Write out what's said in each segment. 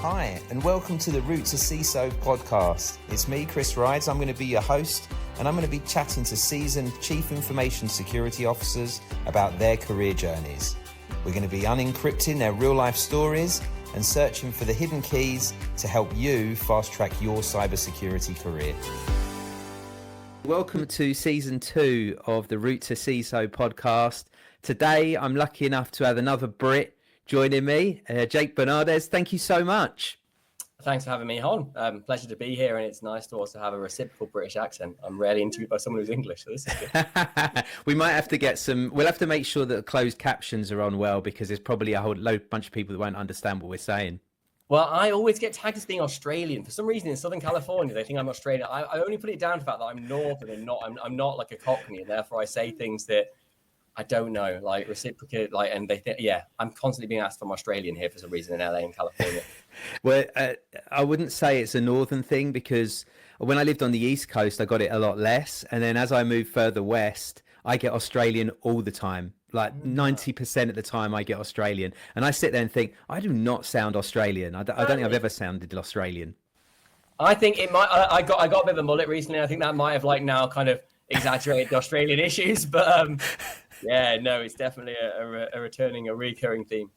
Hi, and welcome to the Route to CISO podcast. It's me, Chris Rides. I'm going to be your host, and I'm going to be chatting to seasoned Chief Information Security Officers about their career journeys. We're going to be unencrypting their real-life stories and searching for the hidden keys to help you fast-track your cybersecurity career. Welcome to Season 2 of the Route to CISO podcast. Today, I'm lucky enough to have another Brit joining me, Jake Bernardes. Thank you so much. Thanks for having me on. Pleasure to be here, and it's nice to also have a reciprocal British accent. I'm rarely interviewed by someone who's English, so this is good. We might have to get some. We'll have to make sure that the closed captions are on well, because there's probably a whole bunch of people that won't understand what we're saying. Well, I always get tagged as being Australian. For some reason, in Southern California, they think I'm Australian. I only put it down to the fact that I'm Northern and I'm not like a Cockney, and therefore I say things that I don't know, like reciprocate, like, and they think, yeah, I'm constantly being asked if I'm Australian here for some reason in LA and California. Well, I wouldn't say it's a Northern thing, because when I lived on the East Coast, I got it a lot less. And then as I moved further west, I get Australian all the time. Like 90% of the time I get Australian. And I sit there and think, I do not sound Australian. I don't think I've ever sounded Australian. I think it might, I got a bit of a mullet recently. I think that might have like now kind of exaggerated the Australian issues, but yeah, no, it's definitely a recurring theme.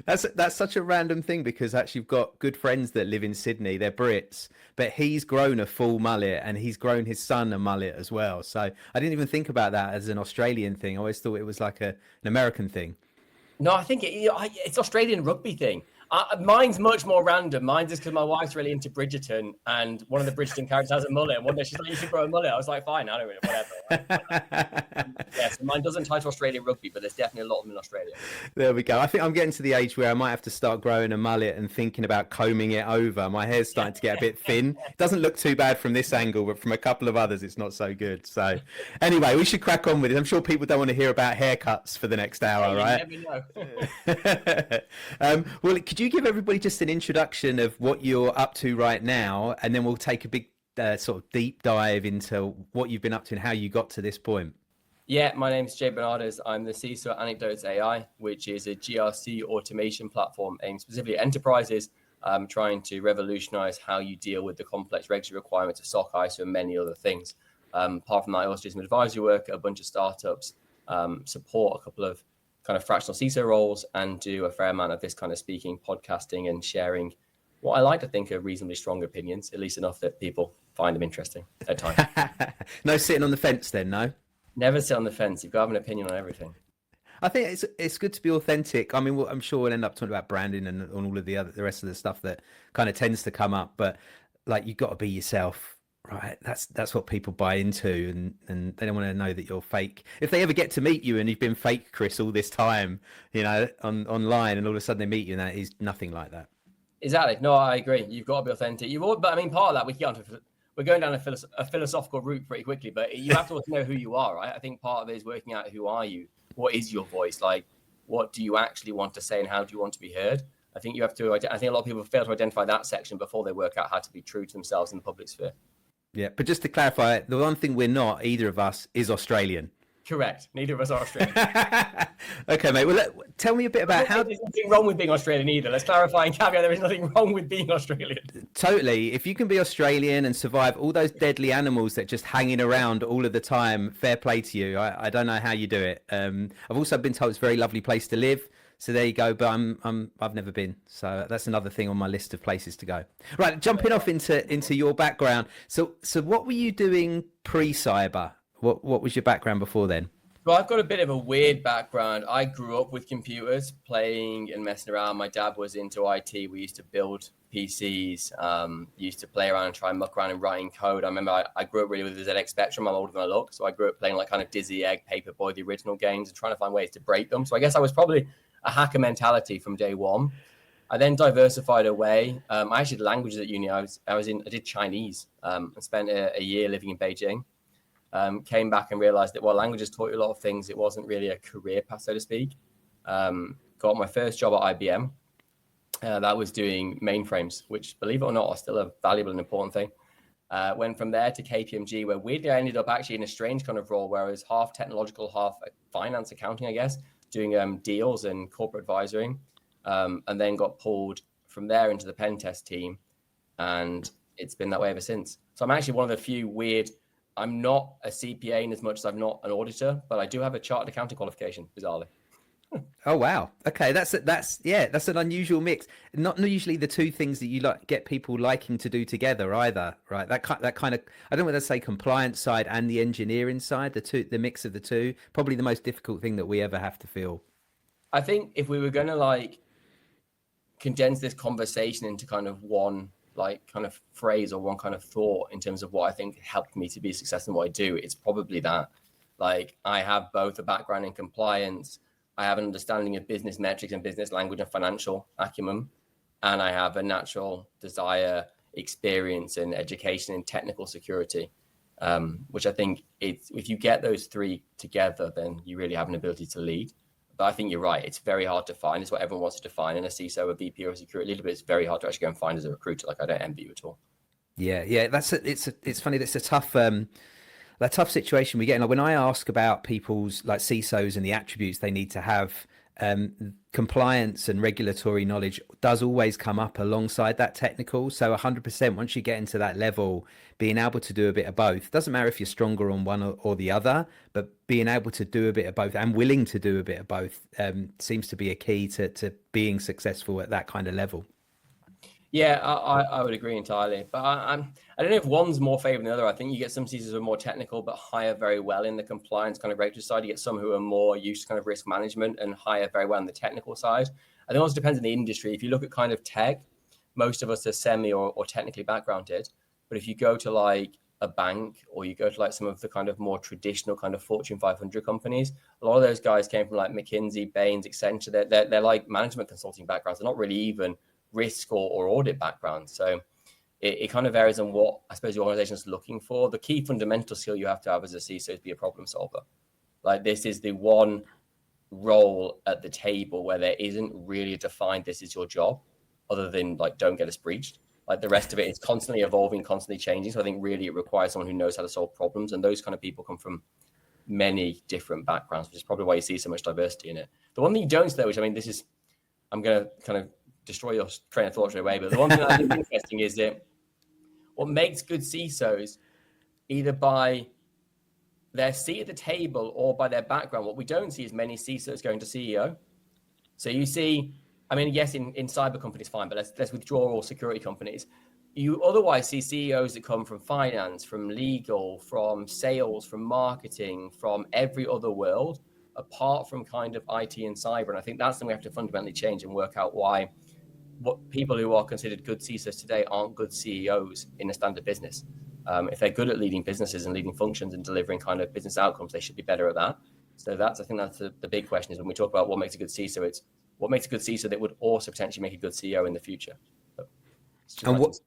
That's such a random thing, because actually you've got good friends that live in Sydney. They're Brits, but he's grown a full mullet and he's grown his son a mullet as well. So I didn't even think about that as an Australian thing. I always thought it was like an American thing. No, I think it's Australian rugby thing. Mine's much more random. Mine's just because my wife's really into Bridgerton, and one of the Bridgerton characters has a mullet. And one day she's like, "You should grow a mullet." I was like, "Fine, I don't really, whatever." Yes, mine doesn't tie to Australian rugby, but there's definitely a lot of them in Australia. There we go. I think I'm getting to the age where I might have to start growing a mullet and thinking about combing it over. My hair's starting to get a bit thin. It doesn't look too bad from this angle, but from a couple of others, it's not so good. So anyway, we should crack on with it. I'm sure people don't want to hear about haircuts for the next hour, right? Let me know. Well, could you give everybody just an introduction of what you're up to right now, and then we'll take a big sort of deep dive into what you've been up to and how you got to this point. Yeah, my name is Jay Bernardes. I'm the CISO at Anecdotes AI, which is a GRC automation platform aimed specifically at enterprises, trying to revolutionize how you deal with the complex regulatory requirements of SOC, ISO, and many other things. Apart from that, I also do some advisory work at a bunch of startups, support a couple of kind of fractional CISO roles, and do a fair amount of this kind of speaking, podcasting, and sharing what I like to think are reasonably strong opinions, at least enough that people find them interesting at times. No sitting on the fence then, no? Never sit on the fence. You've got to have an opinion on everything. I think it's good to be authentic. I mean, I'm sure we'll end up talking about branding and all of the rest of the stuff that kind of tends to come up, but like, you've got to be yourself. Right, that's what people buy into, and they don't want to know that you're fake. If they ever get to meet you and you've been fake, Chris, all this time, you know, online, and all of a sudden they meet you, and that is nothing like that. Exactly. No, I agree. You've got to be authentic. But I mean, part of that we're going down a philosophical route pretty quickly, but you have to also know who you are, right? I think part of it is working out who are you, what is your voice, like what do you actually want to say, and how do you want to be heard? I think you have to. I think a lot of people fail to identify that section before they work out how to be true to themselves in the public sphere. Yeah, but just to clarify, the one thing we're not, either of us, is Australian. Correct. Neither of us are Australian. Okay, mate. Well, tell me a bit about how... There's nothing wrong with being Australian either. Let's clarify and caveat, there is nothing wrong with being Australian. Totally. If you can be Australian and survive all those deadly animals that just hanging around all of the time, fair play to you. I don't know how you do it. I've also been told it's a very lovely place to live. So there you go, but I've never been, so that's another thing on my list of places to go. Right, jumping off into your background. So what were you doing pre-cyber? What was your background before then? Well, I've got a bit of a weird background. I grew up with computers, playing and messing around. My dad was into IT. We used to build PCs, used to play around and try and muck around and writing code. I remember I grew up really with the ZX Spectrum. I'm older than I look, so I grew up playing like kind of Dizzy Egg, Paperboy, the original games, and trying to find ways to break them. So I guess I was probably a hacker mentality from day one. I then diversified away. I actually did languages at uni. I did Chinese and spent a year living in Beijing. Came back and realized that while languages taught you a lot of things, it wasn't really a career path, so to speak. Got my first job at IBM. That was doing mainframes, which, believe it or not, are still a valuable and important thing. Went from there to KPMG, where weirdly I ended up actually in a strange kind of role where I was half technological, half finance accounting, I guess, doing deals and corporate advisory, and then got pulled from there into the pen test team, and it's been that way ever since. So I'm actually one of the few weird. I'm not a CPA in as much as I'm not an auditor, but I do have a chartered accounting qualification, bizarrely. Oh wow. Okay, that's an unusual mix. Not usually the two things that you like get people liking to do together either, right? That kind of, I don't want to say compliance side and the engineering side, the mix of the two, probably the most difficult thing that we ever have to feel. I think if we were going to like condense this conversation into kind of one like kind of phrase or one kind of thought in terms of what I think helped me to be successful in what I do, it's probably that. Like I have both a background in compliance, I have an understanding of business metrics and business language and financial acumen, and I have a natural desire, experience, and education in technical security, which I think if you get those three together, then you really have an ability to lead. But I think you're right. It's very hard to find. It's what everyone wants to define in a CISO, a VP, or a security leader, but it's very hard to actually go and find as a recruiter. Like I don't envy you at all. Yeah, it's funny. It's a tough that tough situation we get in. Like when I ask about people's like CISOs and the attributes they need to have, compliance and regulatory knowledge does always come up alongside that technical. So 100%, once you get into that level, being able to do a bit of both, doesn't matter if you're stronger on one or the other, but being able to do a bit of both and willing to do a bit of both seems to be a key to being successful at that kind of level. Yeah, I would agree entirely. But I don't know if one's more favored than the other. I think you get some CISOs who are more technical but hire very well in the compliance kind of regulatory side. You get some who are more used to kind of risk management and hire very well on the technical side. I think it also depends on the industry. If you look at kind of tech, most of us are semi or technically backgrounded. But if you go to like a bank or you go to like some of the kind of more traditional kind of Fortune 500 companies, a lot of those guys came from like McKinsey, Baines, Accenture. They're like management consulting backgrounds. They're not really even risk or audit background. So it kind of varies on what I suppose your organization is looking for. The key fundamental skill you have to have as a CISO is be a problem solver. Like this is the one role at the table where there isn't really a defined this is your job, other than like don't get us breached. Like the rest of it is constantly evolving, constantly changing. So I think really it requires someone who knows how to solve problems, and those kind of people come from many different backgrounds, which is probably why you see so much diversity in it. The one thing you don't see, which I mean, this is I'm going to kind of destroy your train of thought straight away. But the one thing I think is interesting is that what makes good CISOs, either by their seat at the table or by their background, what we don't see is many CISOs going to CEO. So you see, I mean, yes, in cyber companies, fine, but let's withdraw all security companies. You otherwise see CEOs that come from finance, from legal, from sales, from marketing, from every other world, apart from kind of IT and cyber. And I think that's something we have to fundamentally change and work out why what people who are considered good CISOs today aren't good CEOs in a standard business. If they're good at leading businesses and leading functions and delivering kind of business outcomes, they should be better at that. So I think that's the big question is when we talk about what makes a good CISO, it's what makes a good CISO that would also potentially make a good CEO in the future. And what?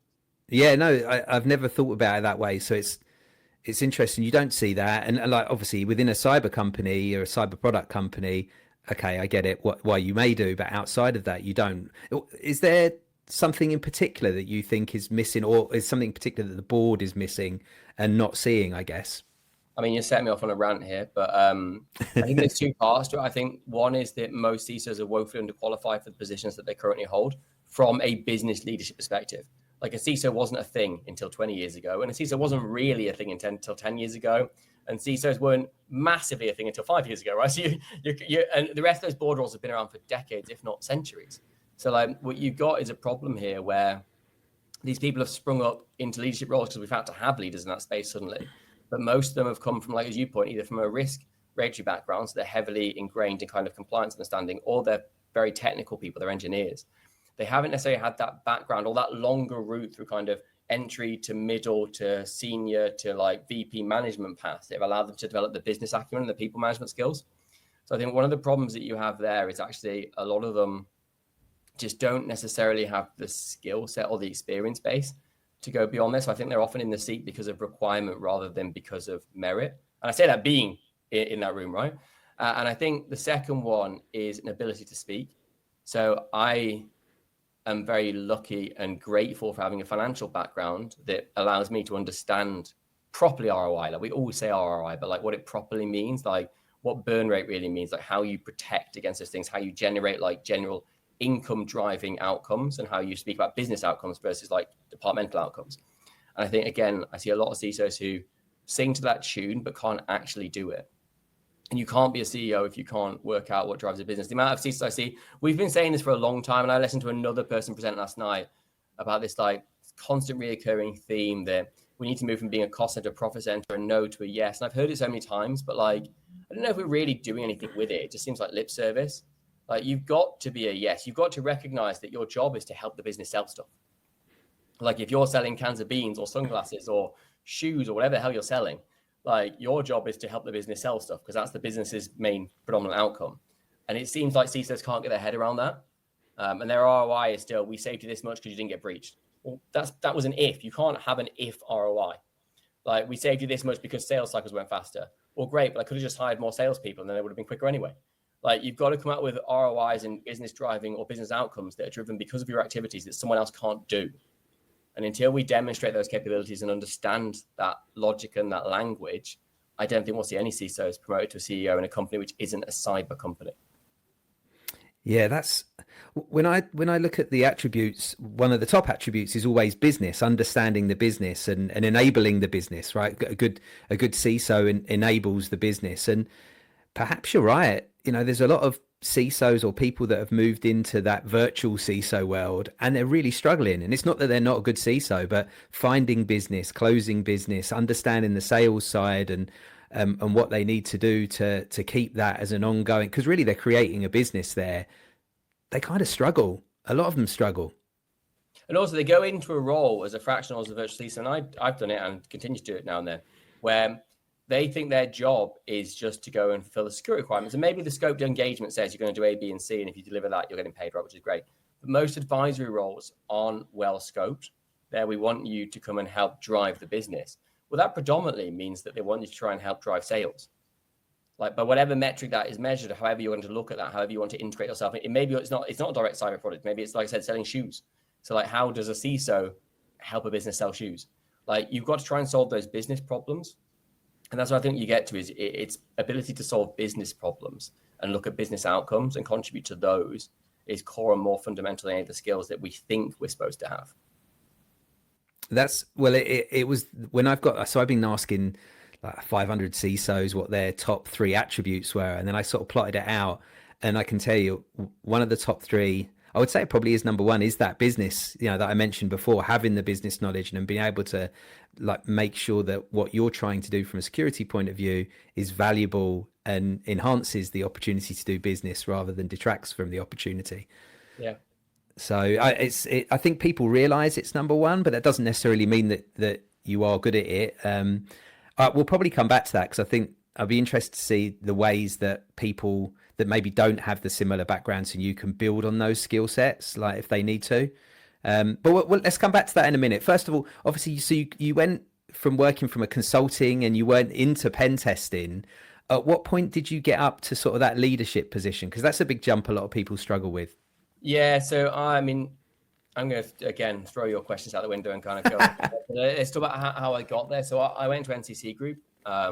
Yeah, no, I've never thought about it that way. So it's interesting. You don't see that, and like obviously within a cyber company or a cyber product company, okay, I get it. Why you may do, but outside of that, you don't. Is there something in particular that you think is missing, or is something in particular that the board is missing and not seeing? I guess. I mean, you're setting me off on a rant here, but I think there's two parts to it. I think one is that most CISOs are woefully underqualified for the positions that they currently hold from a business leadership perspective. Like a CISO wasn't a thing until 20 years ago, and a CISO wasn't really a thing until 10 years ago, and CISOs weren't massively a thing until 5 years ago, right? So you and the rest of those board roles have been around for decades, if not centuries. So like what you've got is a problem here where these people have sprung up into leadership roles because we've had to have leaders in that space suddenly. But most of them have come from, like as you point, either from a risk regulatory background, so they're heavily ingrained in kind of compliance understanding, or they're very technical people, they're engineers. They haven't necessarily had that background or that longer route through kind of entry to middle to senior to like VP management paths. They've allowed them to develop the business acumen and the people management skills. So I think one of the problems that you have there is actually a lot of them just don't necessarily have the skill set or the experience base to go beyond this. So I think they're often in the seat because of requirement rather than because of merit. And I say that being in that room, right? And I think the second one is an ability to speak. So I am very lucky and grateful for having a financial background that allows me to understand properly ROI. Like we always say ROI, but like what it properly means, like what burn rate really means, like how you protect against those things, how you generate like general income driving outcomes and how you speak about business outcomes versus like departmental outcomes. And I think, again, I see a lot of CISOs who sing to that tune but can't actually do it. And you can't be a CEO if you can't work out what drives a business. The amount of CISOs I see, we've been saying this for a long time, and I listened to another person present last night about this like constant reoccurring theme that we need to move from being a cost center, profit center, and no to a yes. And I've heard it so many times, but like, I don't know if we're really doing anything with it. It just seems like lip service. Like, you've got to be a yes. You've got to recognize that your job is to help the business sell stuff. Like, if you're selling cans of beans or sunglasses or shoes or whatever the hell you're selling, like, your job is to help the business sell stuff because that's the business's main predominant outcome. And it seems like CISOs can't get their head around that. And their ROI is still, we saved you this much because you didn't get breached. Well, that was an if. You can't have an if ROI. Like, we saved you this much because sales cycles went faster. Well, great, but I could have just hired more salespeople and then it would have been quicker anyway. Like, you've got to come out with ROIs and business driving or business outcomes that are driven because of your activities that someone else can't do. And until we demonstrate those capabilities and understand that logic and that language, I don't think we'll see any CISOs promoted to a CEO in a company which isn't a cyber company. Yeah, that's when I look at the attributes, one of the top attributes is always business, understanding the business and enabling the business, right? A good CISO enables the business. And perhaps you're right. You know, there's a lot of CISOs or people that have moved into that virtual CISO world and they're really struggling. And it's not that they're not a good CISO, but finding business, closing business, understanding the sales side and what they need to do to keep that as an ongoing, because really they're creating a business there. They kind of struggle. A lot of them struggle. And also they go into a role as a fractional, as a virtual CISO, and I've done it and continue to do it now and then, where they think their job is just to go and fulfill the security requirements. And maybe the scoped engagement says you're going to do A, B, and C, and if you deliver that, you're getting paid for it, which is great. But most advisory roles aren't well scoped. There, we want you to come and help drive the business. Well, that predominantly means that they want you to try and help drive sales. Like, by whatever metric that is measured, however you want to look at that, however you want to integrate yourself, it maybe it's not a direct cyber product. Maybe it's, like I said, selling shoes. So like, how does a CISO help a business sell shoes? Like, you've got to try and solve those business problems. And that's what I think you get to is its ability to solve business problems and look at business outcomes and contribute to those is core and more fundamental than any of the skills that we think we're supposed to have. That's, well, it was when I've been asking like 500 CISOs what their top 3 attributes were. And then I sort of plotted it out and I can tell you one of the top 3, I would say it probably is number 1, is that business, you know, that I mentioned before, having the business knowledge and being able to like make sure that what you're trying to do from a security point of view is valuable and enhances the opportunity to do business rather than detracts from the opportunity. Yeah. So I think people realize it's number 1, but that doesn't necessarily mean that you are good at it. We'll probably come back to that because I think I'll be interested to see the ways that people that maybe don't have the similar backgrounds and you can build on those skill sets, like if they need to. But let's come back to that in a minute. First of all, obviously, so you went from working from a consulting and you went into pen testing. At what point did you get up to sort of that leadership position? Because that's a big jump a lot of people struggle with. Yeah, so I mean, I'm going to, again, throw your questions out the window and kind of go. It's still about how I got there. So I went to NCC Group,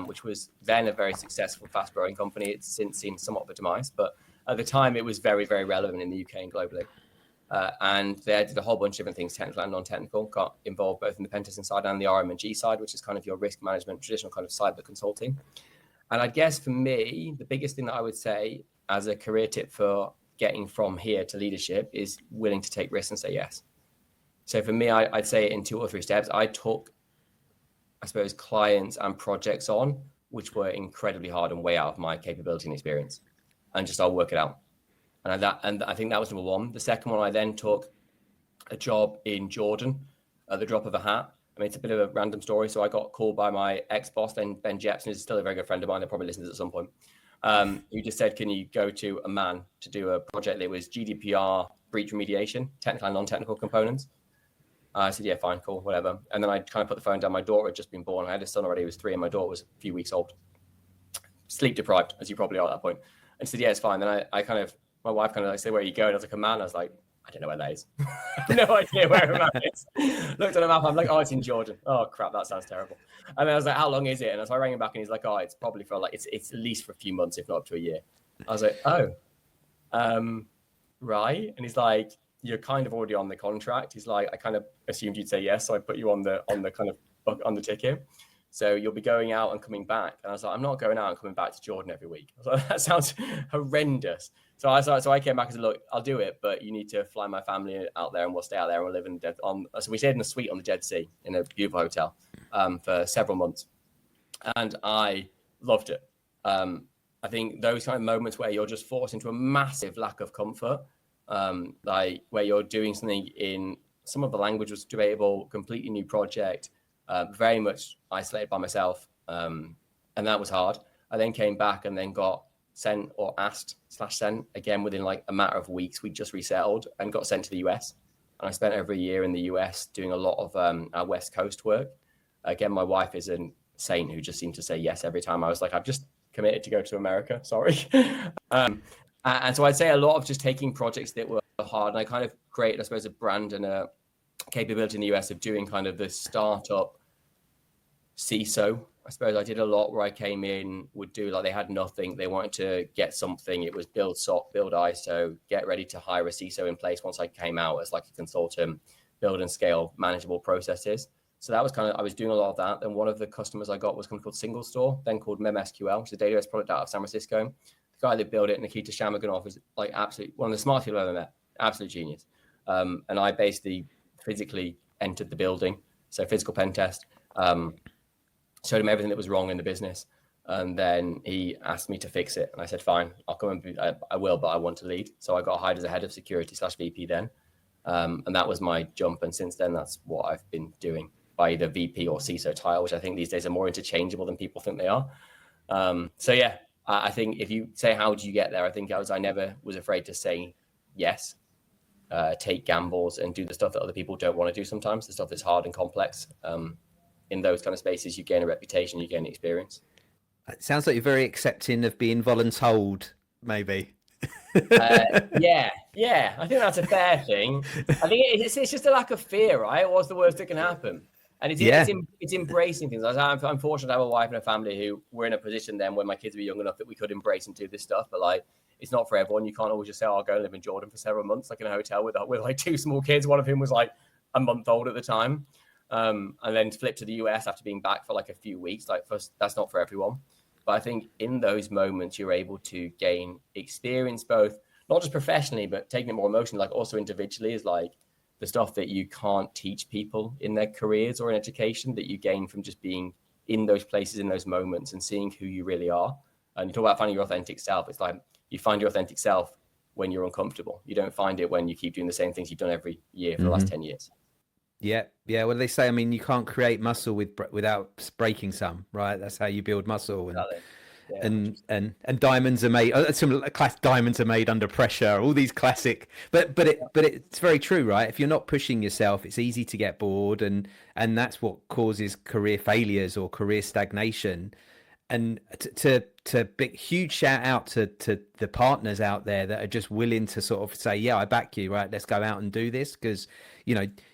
which was then a very successful, fast-growing company. It's since seen somewhat of a demise, but at the time it was very, very relevant in the UK and globally. And they did a whole bunch of different things, technical and non-technical, got involved both in the pen testing side and the RM&G side, which is kind of your risk management, traditional kind of cyber consulting. And I guess for me, the biggest thing that I would say as a career tip for getting from here to leadership is willing to take risks and say yes. So for me, I'd say in 2 or 3 steps, I took, I suppose, clients and projects on, which were incredibly hard and way out of my capability and experience. And just, I'll work it out. And I think that was number 1. The second one, I then took a job in Jordan at the drop of a hat. I mean, it's a bit of a random story. So I got called by my ex-boss, then Ben Jepson, who's still a very good friend of mine. They'll probably listen to this at some point. Who just said, can you go to Amman to do a project that was GDPR breach remediation, technical and non-technical components? I said, yeah, fine, cool, whatever. And then I kind of put the phone down. My daughter had just been born. I had a son already who was 3 and my daughter was a few weeks old. Sleep deprived, as you probably are at that point. And said, yeah, it's fine. Then I kind of, my wife kind of like said, where are you going? I was like, Amman. I was like, I don't know where that is. No idea where Amman is. Looked at a map. I'm like, oh, it's in Jordan. Oh, crap, that sounds terrible. And then I was like, how long is it? And so I rang him back and he's like, oh, it's probably for like, it's at least for a few months, if not up to a year. I was like, oh. right? And he's like, you're kind of already on the contract. He's like, I kind of assumed you'd say yes, so I put you on the kind of on the ticket. So you'll be going out and coming back. And I was like, I'm not going out and coming back to Jordan every week. I was like, that sounds horrendous. So I came back and said, look, I'll do it, but you need to fly my family out there and we'll stay out there and we'll live in so we stayed in a suite on the Dead Sea in a beautiful hotel for several months. And I loved it. I think those kind of moments where you're just forced into a massive lack of comfort, like where you're doing something in some of the language was debatable, completely new project, very much isolated by myself. And that was hard. I then came back and then got sent or asked/sent again within like a matter of weeks. We just resettled and got sent to the US. And I spent over a year in the US doing a lot of our West Coast work. Again, my wife is a saint who just seemed to say yes every time. I was like, I've just committed to go to America. Sorry. And so I'd say a lot of just taking projects that were hard. And I kind of created, I suppose, a brand and a capability in the US of doing kind of the startup CISO. I suppose I did a lot where I came in, would do like they had nothing. They wanted to get something. It was build SOC, build ISO, get ready to hire a CISO in place once I came out as like a consultant, build and scale manageable processes. So that was kind of, I was doing a lot of that. Then one of the customers I got was a company called Single Store, then called MemSQL, which is a database product out of San Francisco. The guy that built it, Nikita Shamaganov, is like absolutely one of the smartest people I've ever met, absolute genius. And I basically physically entered the building, so physical pen test, showed him everything that was wrong in the business. And then he asked me to fix it. And I said, fine, I'll come and I will, but I want to lead. So I got hired as a head of security/VP then. And that was my jump. And since then, that's what I've been doing by either VP or CISO title, which I think these days are more interchangeable than people think they are. So yeah, I think if you say, how do you get there? I think I never was afraid to say yes, take gambles and do the stuff that other people don't want to do sometimes, the stuff that's hard and complex. In those kind of spaces, you gain a reputation, you gain experience. It sounds like you're very accepting of being voluntold, maybe. Yeah. I think that's a fair thing. I think it's just a lack of fear, right? What's the worst that can happen? And it's embracing things. I'm fortunate to have a wife and a family who were in a position then when my kids were young enough that we could embrace and do this stuff. But like, it's not for everyone. You can't always just say, I'll go and live in Jordan for several months, like in a hotel with like two small kids, one of whom was like a month old at the time. And then flip to the US after being back for like a few weeks. Like, that's not for everyone. But I think in those moments, you're able to gain experience, both not just professionally, but taking it more emotionally, like also individually, is like the stuff that you can't teach people in their careers or in education, that you gain from just being in those places, in those moments, and seeing who you really are. And you talk about finding your authentic self. It's like you find your authentic self when you're uncomfortable. You don't find it when you keep doing the same things you've done every year for the last 10 years. Yeah. Well, they say, I mean, you can't create muscle without breaking some, right? That's how you build muscle. And and diamonds are made. Some class diamonds are made under pressure. All these classic, but it's very true, right? If you're not pushing yourself, it's easy to get bored, and that's what causes career failures or career stagnation. And to big huge shout out to the partners out there that are just willing to sort of say, yeah, I back you, right? Let's go out and do this, because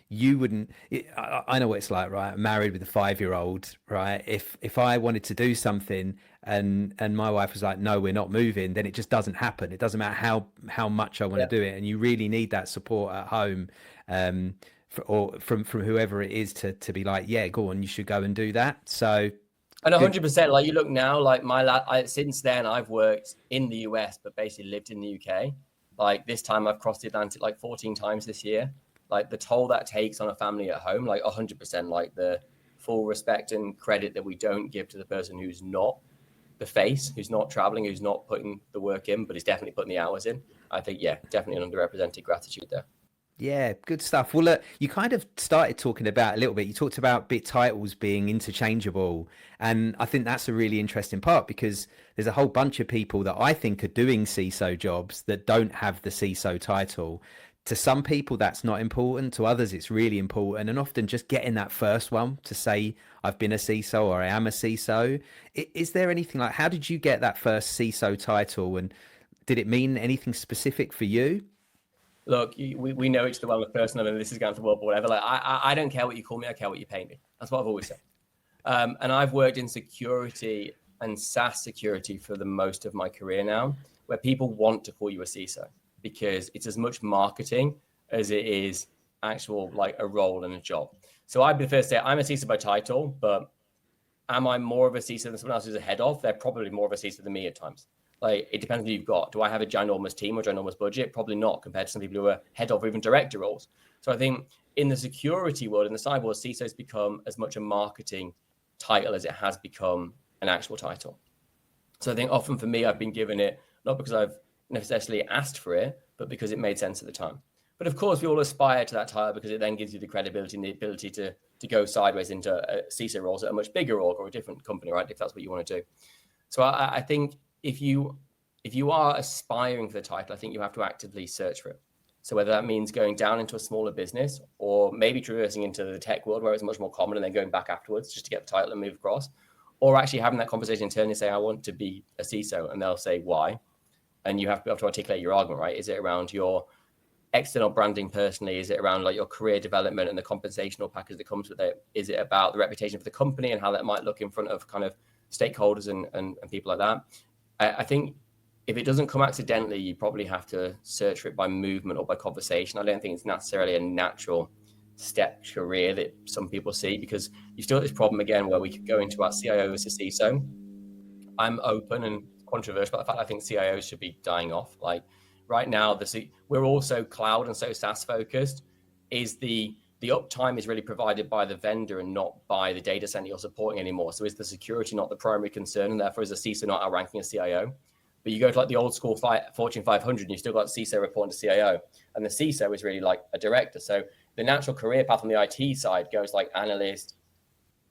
you wouldn't. I know what it's like, right? I'm married with a 5-year-old, right? If I wanted to do something and my wife was like, no, we're not moving, then it just doesn't happen. It doesn't matter how much I want to do it, and you really need that support at home, or from whoever it is to be like, yeah, go on, you should go and do that. So. And 100%, like you look now, like since then I've worked in the US, but basically lived in the UK. Like this time I've crossed the Atlantic like 14 times this year. Like the toll that takes on a family at home, like 100%, like the full respect and credit that we don't give to the person who's not the face, who's not traveling, who's not putting the work in, but is definitely putting the hours in. I think, yeah, definitely an underrepresented gratitude there. Yeah, good stuff. Well, look, you kind of started talking about a little bit. You talked about bit titles being interchangeable. And I think that's a really interesting part, because there's a whole bunch of people that I think are doing CISO jobs that don't have the CISO title. To some people, that's not important. To others, it's really important. And often just getting that first one to say, I've been a CISO or I am a CISO. Is there anything like, how did you get that first CISO title? And did it mean anything specific for you? Look, we know each other well on a personal, and this is going to work or whatever. Like, I don't care what you call me. I care what you pay me. That's what I've always said. And I've worked in security and SaaS security for the most of my career now, where people want to call you a CISO. because it's as much marketing as it is actual like a role and a job. So I'd be the first to say I'm a CISO by title, but am I more of a CISO than someone else who's a head of? They're probably more of a CISO than me at times. Like, it depends on who you've got. Do I have a ginormous team or ginormous budget? Probably not, compared to some people who are head of or even director roles. So I think in the security world, in the cyber world, CISO has become as much a marketing title as it has become an actual title. So I think often for me, I've been given it not because I've necessarily asked for it, but because it made sense at the time. But of course, we all aspire to that title because it then gives you the credibility and the ability to go sideways into CISO roles at a much bigger org or a different company, right? If that's what you want to do. So I think if you are aspiring for the title, I think you have to actively search for it. So whether that means going down into a smaller business or maybe traversing into the tech world where it's much more common and then going back afterwards just to get the title and move across, or actually having that conversation internally and say, I want to be a CISO, and they'll say why. And you have to be able to articulate your argument, right? Is it around your external branding personally? Is it around like your career development and the compensational package that comes with it? Is it about the reputation for the company and how that might look in front of kind of stakeholders and people like that? I think if it doesn't come accidentally, you probably have to search for it by movement or by conversation. I don't think it's necessarily a natural step career that some people see, because you still have this problem again where we could go into our CIO versus CISO. I'm open and controversial about the fact I think CIOs should be dying off. Like right now, we're all so cloud and so SaaS focused. Is the uptime is really provided by the vendor and not by the data center you're supporting anymore. So is the security not the primary concern, and therefore is a CISO not outranking a CIO? But you go to like the old school Fortune 500, and you still got CISO reporting to CIO, and the CISO is really like a director. So the natural career path on the IT side goes like analyst,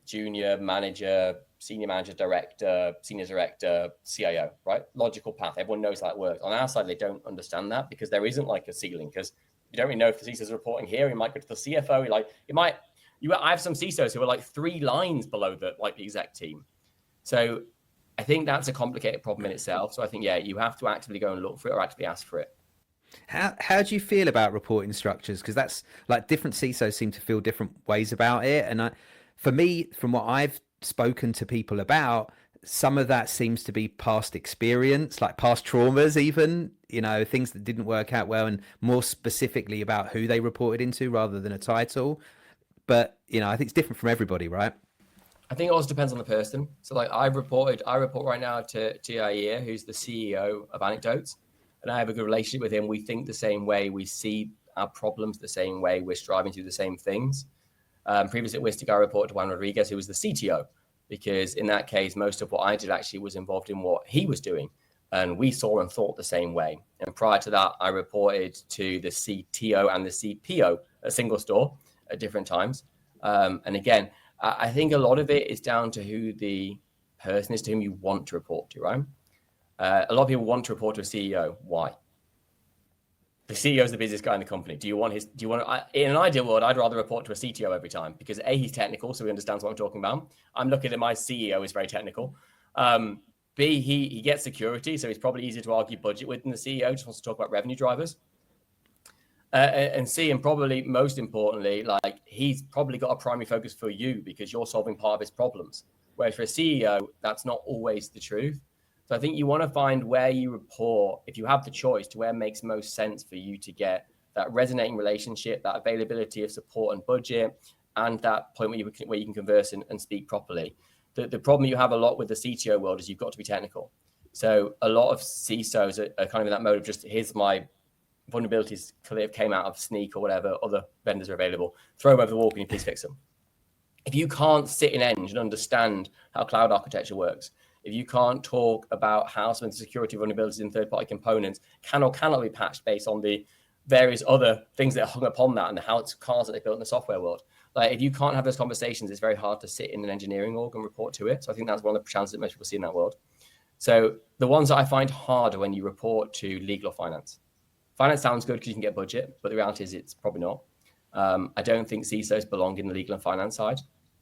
junior manager, senior manager, director, senior director, CIO, right? Logical path. Everyone knows how it works. On our side, they don't understand that because there isn't like a ceiling, because you don't really know if the CISO is reporting here. He might go to the CFO. I have some CISOs who are like 3 lines below the exec team. So I think that's a complicated problem in itself. So I think, yeah, you have to actively go and look for it or actively ask for it. How do you feel about reporting structures? Because that's like different CISOs seem to feel different ways about it. And for me, from what I've spoken to people about, some of that seems to be past experience, like past traumas, even, things that didn't work out well, and more specifically about who they reported into rather than a title. But, I think it's different from everybody, right? I think it also depends on the person. So like I report right now to Jair, who's the CEO of Anecdotes, and I have a good relationship with him. We think the same way, we see our problems the same way, we're striving to do the same things. Previously at Wistic, I reported to Juan Rodriguez, who was the CTO, because in that case, most of what I did actually was involved in what he was doing, and we saw and thought the same way. And prior to that, I reported to the CTO and the CPO at Single Store at different times. And again, I think a lot of it is down to who the person is to whom you want to report to, right? A lot of people want to report to a CEO. Why? The CEO is the busiest guy in the company. In an ideal world, I'd rather report to a CTO every time, because A, he's technical, so he understands what I'm talking about. I'm looking at my CEO is very technical. B, he gets security, so he's probably easier to argue budget with than the CEO, just wants to talk about revenue drivers. And C, and probably most importantly, like he's probably got a primary focus for you because you're solving part of his problems. Whereas for a CEO, that's not always the truth. So I think you want to find where you report, if you have the choice, to where it makes most sense for you to get that resonating relationship, that availability of support and budget, and that point where you can converse and speak properly. The problem you have a lot with the CTO world is you've got to be technical. So a lot of CISOs are kind of in that mode of just, here's my vulnerabilities came out of Sneak or whatever other vendors are available. Throw them over the wall, can you please fix them? If you can't sit in Eng and understand how cloud architecture works, if you can't talk about how some of the security vulnerabilities in third-party components can or cannot be patched based on the various other things that are hung upon that and how it's cars that they built in the software world. Like if you can't have those conversations, it's very hard to sit in an engineering org and report to it. So I think that's one of the challenges that most people see in that world. So the ones that I find harder when you report to legal or finance. Finance sounds good because you can get budget, but the reality is it's probably not. I don't think CISOs belong in the legal and finance side.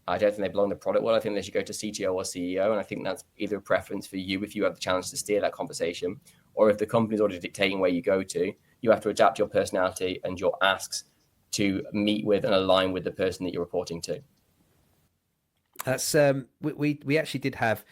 I don't think they belong in the product world. I think they should go to CTO or CEO. And I think that's either a preference for you if you have the challenge to steer that conversation, or if the company's already dictating where you go to, you have to adapt your personality and your asks to meet with and align with the person that you're reporting to. That's we actually did have,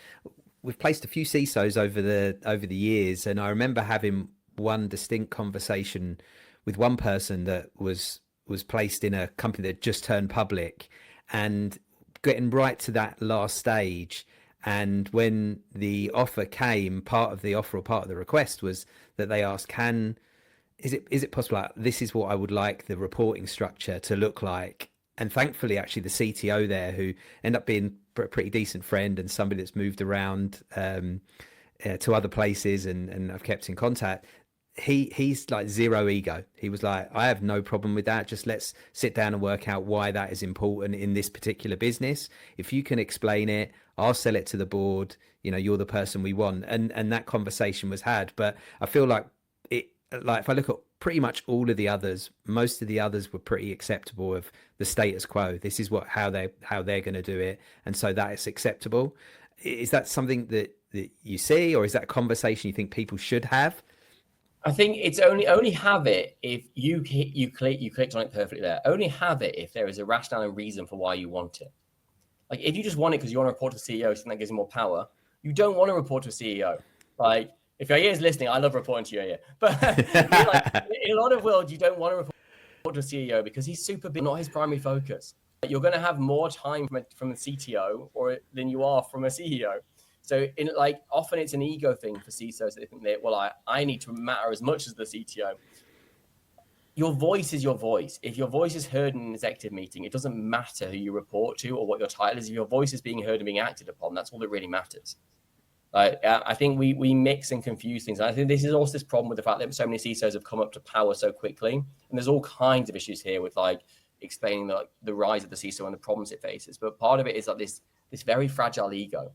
we've placed a few CISOs over the years, and I remember having one distinct conversation with one person that was placed in a company that just turned public, and getting right to that last stage. And when the offer came, part of the offer or part of the request was that they asked, is it possible, like, this is what I would like the reporting structure to look like. And thankfully, actually, the CTO there, who ended up being a pretty decent friend and somebody that's moved around to other places, and I've kept in contact, he's like zero ego. He was like, I have no problem with that. Just let's sit down and work out why that is important in this particular business. If you can explain it, I'll sell it to the board. You know, you're the person we want. And that conversation was had. But I feel like if I look at pretty much all of the others, most of the others were pretty acceptable of the status quo. This is how they're going to do it, and so that is acceptable. Is that something that you see, or is that a conversation you think people should have? I think it's only have it if you clicked on it perfectly there. Only have it if there is a rationale and reason for why you want it. Like, if you just want it because you want to report to the CEO, something that gives you more power, you don't want to report to a CEO. Like, if Yair is listening, I love reporting to Yair. But like, in a lot of worlds, you don't want to report to a CEO because he's super big, not his primary focus. You're going to have more time from the CTO than you are from a CEO. So often it's an ego thing for CISOs. They think that, I need to matter as much as the CTO. Your voice is your voice. If your voice is heard in an executive meeting, it doesn't matter who you report to or what your title is. If your voice is being heard and being acted upon, that's all that really matters. I think we mix and confuse things. And I think this is also this problem with the fact that so many CISOs have come up to power so quickly. And there's all kinds of issues here with explaining the rise of the CISO and the problems it faces. But part of it is this very fragile ego.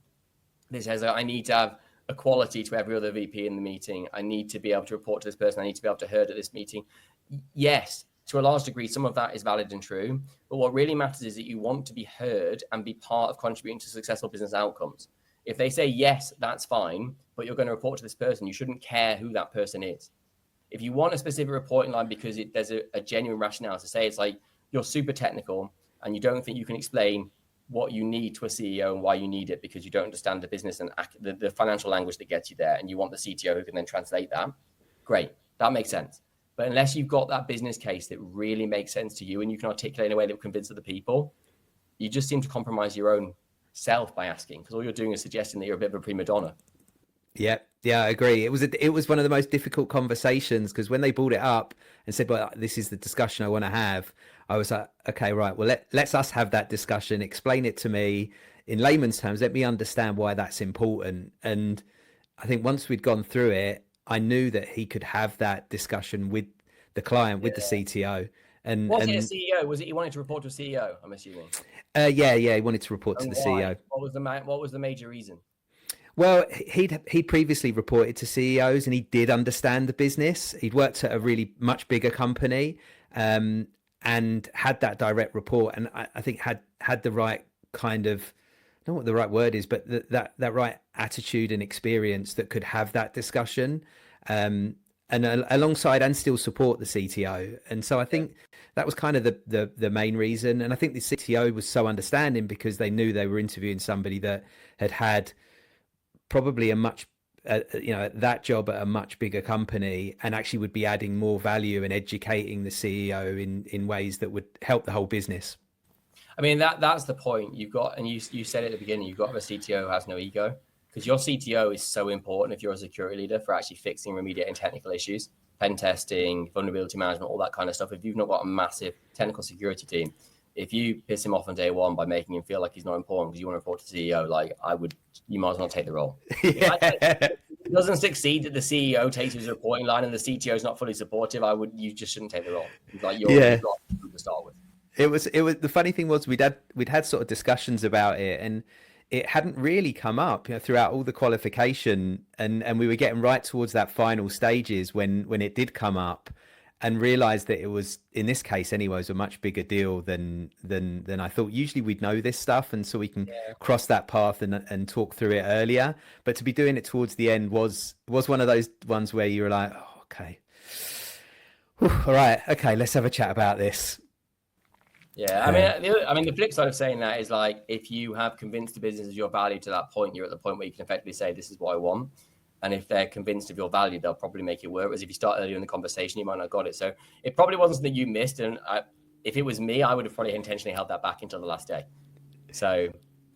This says, I need to have equality to every other VP in the meeting. I need to be able to report to this person. I need to be able to heard at this meeting. Yes, to a large degree, some of that is valid and true. But what really matters is that you want to be heard and be part of contributing to successful business outcomes. If they say, yes, that's fine, but you're going to report to this person, you shouldn't care who that person is. If you want a specific reporting line because there's a genuine rationale to say, it's like you're super technical and you don't think you can explain what you need to a CEO and why you need it because you don't understand the business and the financial language that gets you there, and you want the CTO who can then translate that, great, that makes sense. But unless you've got that business case that really makes sense to you and you can articulate in a way that will convince other people, you just seem to compromise your own self by asking, because all you're doing is suggesting that you're a bit of a prima donna. Yeah, I agree. It was one of the most difficult conversations, because when they brought it up and said, well, this is the discussion I want to have, I was like, okay, right, well, let's us have that discussion. Explain it to me in layman's terms. Let me understand why that's important. And I think once we'd gone through it, I knew that he could have that discussion with the client, with the CTO. And was it a CEO? Was it he wanted to report to a CEO, I'm assuming? Yeah, he wanted to report to the CEO. What was the major reason? Well, he'd previously reported to CEOs, and he did understand the business. He'd worked at a really much bigger company, and had that direct report, and I think had the right kind of, I don't know what the right word is, but that right attitude and experience that could have that discussion, and alongside and still support the CTO. And so I think that was kind of the main reason. And I think the CTO was so understanding because they knew they were interviewing somebody that had probably a much that job at a much bigger company, and actually would be adding more value and educating the CEO in ways that would help the whole business. I mean, that's the point you've got. And you said at the beginning, you've got a CTO who has no ego, because your CTO is so important if you're a security leader for actually fixing, remediating technical issues, pen testing, vulnerability management, all that kind of stuff. If you've not got a massive technical security team, if you piss him off on day one by making him feel like he's not important because you want to report to the CEO, you might as well take the role. Yeah. If it doesn't succeed that the CEO takes his reporting line and the CTO is not fully supportive, you just shouldn't take the role. You've got to start with. It was the funny thing was we'd had sort of discussions about it, and it hadn't really come up, throughout all the qualification, and we were getting right towards that final stages when it did come up, and realized that it was, in this case anyway, was a much bigger deal than I thought. Usually we'd know this stuff, and so we can cross that path and talk through it earlier. But to be doing it towards the end was one of those ones where you were like, oh, okay, all right, okay, let's have a chat about this. Yeah, I mean, the flip side of saying that is, if you have convinced the business of your value to that point, you're at the point where you can effectively say, this is what I want. And if they're convinced of your value, they'll probably make it work. Whereas if you start earlier in the conversation, you might not got it. So it probably wasn't something you missed. And if it was me, I would have probably intentionally held that back until the last day. So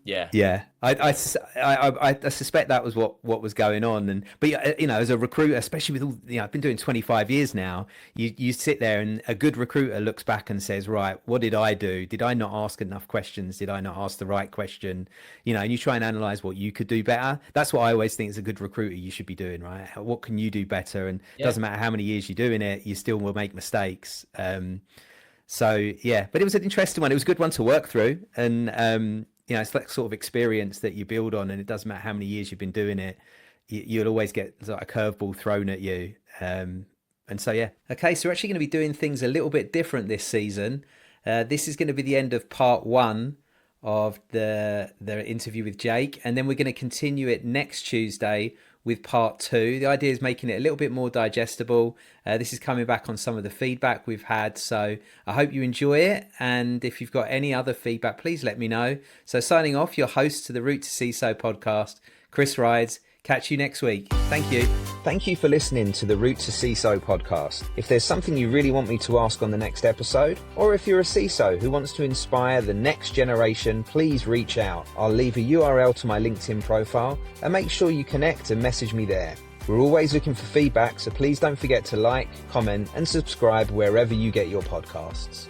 yeah. Yeah, I suspect that was what was going on, but as a recruiter, especially with all, I've been doing 25 years now. You sit there, and a good recruiter looks back and says, right, what did I do? Did I not ask enough questions? Did I not ask the right question? And you try and analyze what you could do better. That's what I always think as a good recruiter you should be doing, right? What can you do better? And it doesn't matter how many years you're doing it, you still will make mistakes. So yeah, but it was an interesting one. It was a good one to work through, and it's that sort of experience that you build on, and it doesn't matter how many years you've been doing it, you'll always get like a curveball thrown at you. And so, yeah. Okay, so we're actually going to be doing things a little bit different this season. This is going to be the end of part 1 of the interview with Jake, and then we're going to continue it next Tuesday with part 2. The idea is making it a little bit more digestible. This is coming back on some of the feedback we've had, so I hope you enjoy it, and if you've got any other feedback, please let me know. So signing off, your host to the Route to CISO podcast, Chris Rides. Catch you next week. Thank you. Thank you for listening to the Route to CISO podcast. If there's something you really want me to ask on the next episode, or if you're a CISO who wants to inspire the next generation, please reach out. I'll leave a URL to my LinkedIn profile, and make sure you connect and message me there. We're always looking for feedback, so please don't forget to like, comment, and subscribe wherever you get your podcasts.